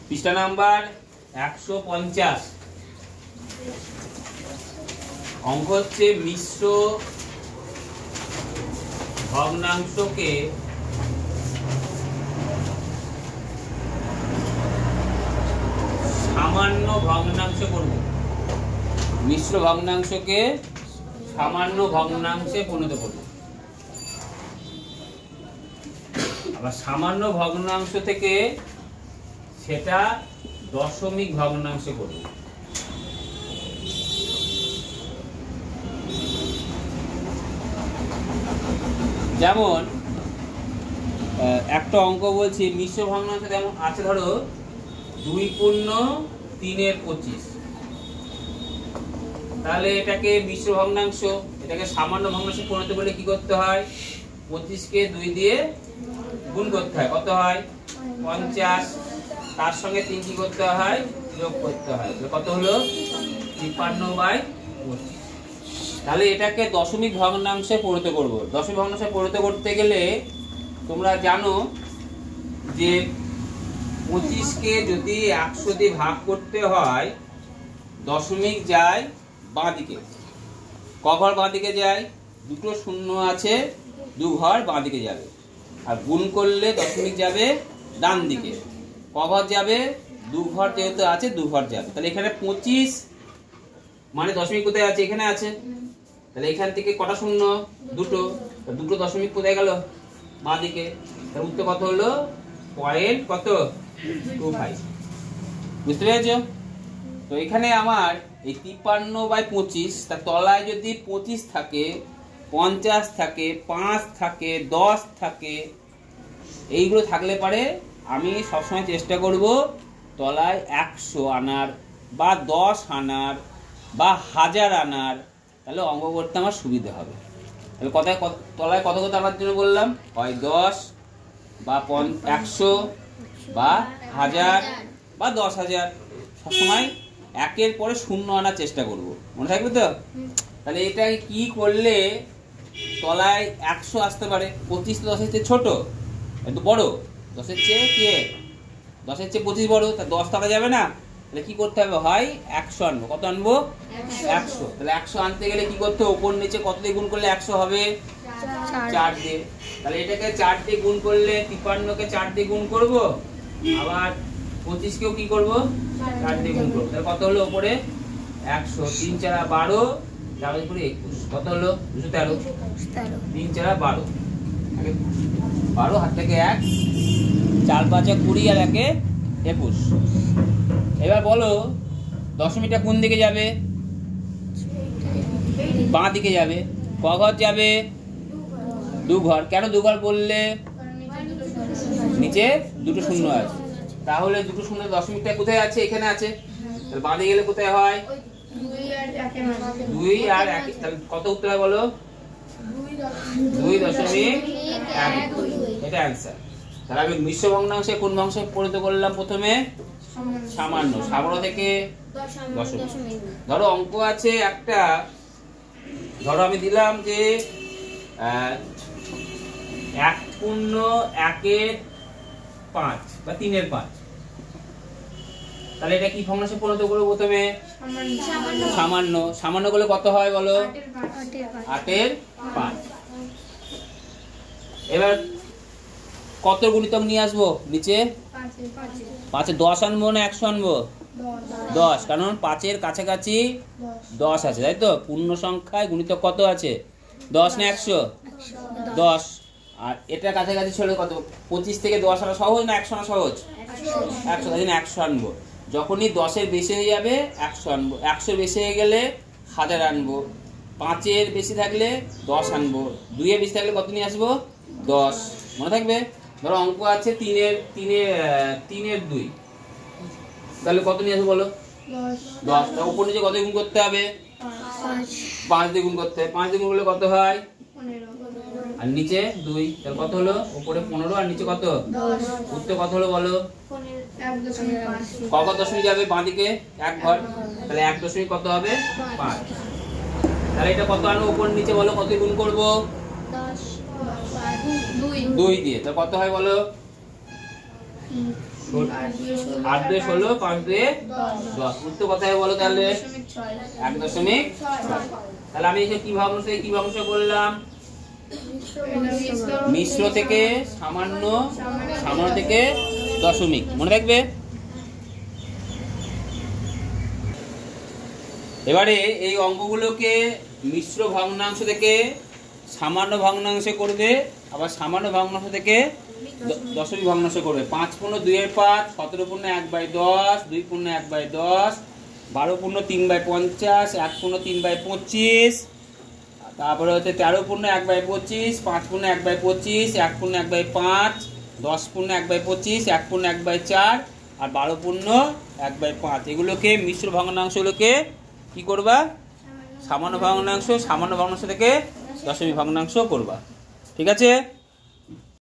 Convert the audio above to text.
পৃষ্ঠা নাম্বার 150। অঙ্ক হচ্ছে মিশ্র ভগ্নাংশকে সামান্য ভগ্নাংশে করব। মিশ্র ভগ্নাংশকে সামান্য ভগ্নাংশে পরিণত করব। আবার সামান্য ভগ্নাংশ থেকে সেটা দশমিক ভগ্নাংশে করব। যেমন একটা অঙ্ক বলছি মিশ্র ভগ্নাংশ যেমন আছে, ধরো 2×3=25। তাহলে এটাকে মিশ্র ভগ্নাংশ, এটাকে সামান্য ভগ্নাংশে পরিণত করলে কি করতে হয়? 25কে 2 দিয়ে গুণ করতে হয়। কত হয়? 50। তার সঙ্গে 3 কি করতে হয়? যোগ করতে হয়। কত হলো? 53/25। তাহলে এটাকে দশমিক ভগ্নাংশে পরিণত করব। দশমিক ভগ্নাংশে পরিণত করতে গেলে তোমরা জানো যে 25কে যদি 100 দিয়ে ভাগ করতে হয়, দশমিক যায় বাঁ দিকে। ক ঘর বাঁ দিকে যায়? দুটো শূন্য আছে, 2 ঘর বাঁ দিকে যাবে। আর গুণ করলে দশমিক যাবে ডান দিকে। ক ঘর যাবে? 2 ঘর যেহেতু আছে 2 ঘর যাবে। তাহলে এখানে 25 মানে দশমিক কোথায় আছে? এখানে আছে। তাহলে এখান থেকে কটা শূন্য? দুটো। দুটো দশমিক কোথায় গেল? বাঁ দিকে। তার উত্তর কত হলো? কত? 25। বুঝতে পেরেছ? তো এখানে আমার এই 53/25, তার তলায় যদি 25 থাকে, 50 থাকে, 5 থাকে, 10 থাকে, এইগুলো থাকলে পারে আমি সবসময় চেষ্টা করব তলায় 100 আনার বা 10 আনার বা 1000 আনার। তাহলে অঙ্ক করতে আমার সুবিধা হবে। তাহলে তলায় কত কত আনার জন্য বললাম? হয় 10 বা 100 বা 1000 বা 10,000। সবসময় একের পরে শূন্য আনার চেষ্টা করব, মনে থাকবে তো? তাহলে এটা কি করলে তলায় 100 আসতে পারে? 25 তো 10-এর চেয়ে ছোট, একটু বড়। 10-এর চেয়ে 10-এর চেয়ে 25 বড়, তা 10 টাকা যাবে না। তাহলে কি করতে হবে? হয় 100 আনবো। কত আনবো? 100। তাহলে 100 আনতে গেলে কি করতে হবে? ওপর নিচে কত দিয়ে গুণ করলে 100 হবে? 4 দিয়ে। তাহলে এটাকে 4 দিয়ে গুণ করলে 53কে 4 দিয়ে গুণ করব, আবার 25কেও কি করব? 4 দিয়ে গুণ করব। তাহলে কত হলো? ওপরে 100, 3 × 4 = 12, 4 × 21, কত হলো? 213। 3 × 4 = 12, 12 হাত থেকে 1, 4 × 5 = 20 আর 1 = 21। এবার বলো দশমিকটা কোন দিকে যাবে? বাঁ দিকে যাবে। ক ঘর যাবে? 2 ঘর। কেন 2 ঘর বললে? নিচে দুটো শূন্য আছে। তাহলে দুটো শূন্য দশমিকটা কোথায় আছে? এখানে আছে। তাহলে বাঁ দিকে গেলে কোথায় হয়? 2 আর 1। তাহলে কত উত্তর হয় বলো? 2.12। এটা অ্যান্সার। তাহলে আমি মিশ্র ভগ্নাংশে কোন ভগ্নাংশে পরিণত করলাম? প্রথমে সামান্য। সামান্য থেকে দশমিক। ধরো অঙ্ক আছে একটা, ধরো আমি দিলাম যে 1/1/5 বা 3/5। তাহলে এটা কি ভগ্নাংশে পরিণত করবো? প্রথমে সামান্য। সামান্য করলে কত হয় বলো? 8/5। এবার কত গুণিতক নিয়ে আসবো? নিচে 5-এ 10 আনবো না 100 আনবো? 10, কারণ 5-এর কাছাকাছি 10 আছে, তাই তো? পূর্ণ সংখ্যায় গুণিতক কত আছে? 10 না 100? 10। আর এটা কাছাকাছি ছিল কত? 25 থেকে 10 আনা সহজ না 100 আনা সহজ? 100। তাই জন্য 100 আনবো। যখনই 10-এর বেশি হয়ে যাবে 100 আনবো। 100-এর বেশি হয়ে গেলে 1000 আনবো। 5-এর বেশি থাকলে 10 আনবো। 2-এর বেশি থাকলে কত নিয়ে আসবো? 10। মনে থাকবে? ধরো অঙ্ক আছে 3-এর 2। তাহলে কত নিয়ে আসবো বলো? 10। তার উপর নিচে কত গুণ করতে হবে? 5 দিয়ে গুণ করতে হবে। 5 দিয়ে গুণ করলে কত হয়? 15। আর নিচে 2। তাহলে কত হলো? উপরে 15 আর নিচে কত? 10। উত্তর কত হলো বলো? 15। কত দশমিক যাবে বাঁ দিকে? 1 ঘর। তাহলে 1 দশমিক কত হবে? 5। তাহলে এটা কত আনবো উপর নিচে বলো? কত গুণ করব? 10 2 2 দিয়ে। তাহলে কত হয় বলো? 8 2 16, 5 2 10। উত্তর কথায় বলো তাহলে 1.6। তাহলে আমি এসে কি ভগ্নাংশ করলাম? মিশ্র থেকে সামান্য, সামান্য থেকে দশমিক, মনে রাখবে। এবারে এই অঙ্কগুলোকে মিশ্র ভগ্নাংশ থেকে সামান্য ভগ্নাংশে করবে, আবার সামান্য ভগ্নাংশ থেকে দশমিক ভগ্নাংশ করবে। 5 পূর্ণ 2 এর 5, 17 পূর্ণ 1/10, 2 পূর্ণ 1/10, 12 পূর্ণ 3/50, 1 পূর্ণ 3/25, তারপরে হচ্ছে 13 পূর্ণ 1/25, 5 পূর্ণ 1/25, 1 পূর্ণ 1/5, 10 পূর্ণ 1/25, 1 পূর্ণ 1/4 আর 12 পূর্ণ 1/5। এগুলোকে মিশ্র ভগ্নাংশগুলোকে কি করবা? সামান্য ভগ্নাংশ থেকে দশমিক ভগ্নাংশ করবা। ঠিক আছে?